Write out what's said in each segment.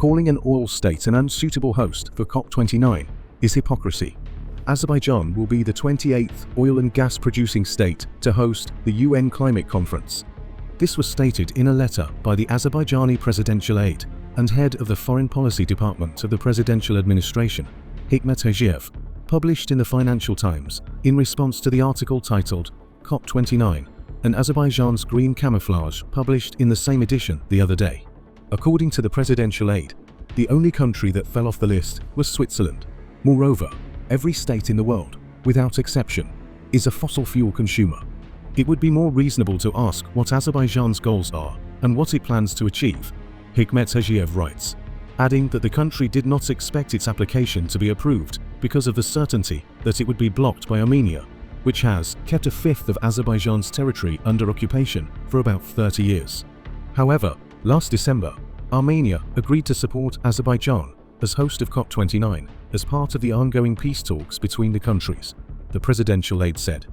Calling an oil state an unsuitable host for COP29 is hypocrisy. Azerbaijan will be the 28th oil and gas producing state to host the UN climate conference. This was stated in a letter by the Azerbaijani presidential aide and head of the Foreign Policy Department of the presidential administration, Hikmet Hajiyev, published in the Financial Times in response to the article titled COP29 and Azerbaijan's Green Camouflage, published in the same edition the other day. According to the presidential aide, the only country that fell off the list was Switzerland. Moreover, every state in the world, without exception, is a fossil fuel consumer. It would be more reasonable to ask what Azerbaijan's goals are and what it plans to achieve, Hikmet Hajiyev writes, adding that the country did not expect its application to be approved because of the certainty that it would be blocked by Armenia, which has kept a fifth of Azerbaijan's territory under occupation for about 30 years. However, last December, Armenia agreed to support Azerbaijan as host of COP29 as part of the ongoing peace talks between the countries, the presidential aide said.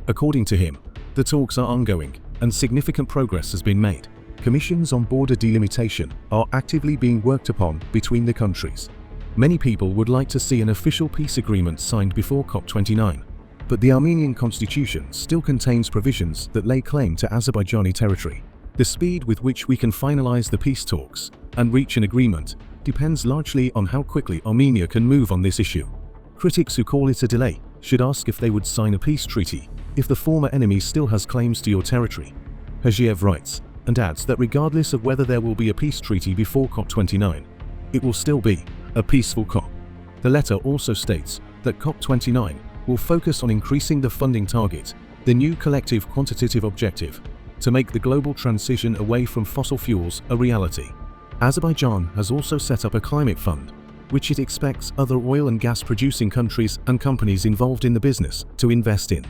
According to him, the talks are ongoing and significant progress has been made. Commissions on border delimitation are actively being worked upon between the countries. Many people would like to see an official peace agreement signed before COP29, but the Armenian constitution still contains provisions that lay claim to Azerbaijani territory. The speed with which we can finalize the peace talks and reach an agreement depends largely on how quickly Armenia can move on this issue. Critics who call it a delay should ask if they would sign a peace treaty if the former enemy still has claims to your territory, Hajiyev writes, and adds that regardless of whether there will be a peace treaty before COP29, it will still be a peaceful COP. The letter also states that COP29 will focus on increasing the funding target, the new collective quantitative objective, to make the global transition away from fossil fuels a reality. Azerbaijan has also set up a climate fund, which it expects other oil and gas producing countries and companies involved in the business to invest in.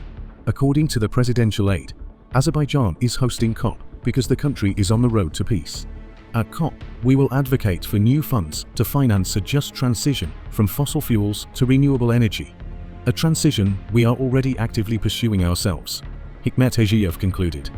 According to the presidential aide, Azerbaijan is hosting COP because the country is on the road to peace. At COP, we will advocate for new funds to finance a just transition from fossil fuels to renewable energy, a transition we are already actively pursuing ourselves, Hikmet Hajiyev concluded.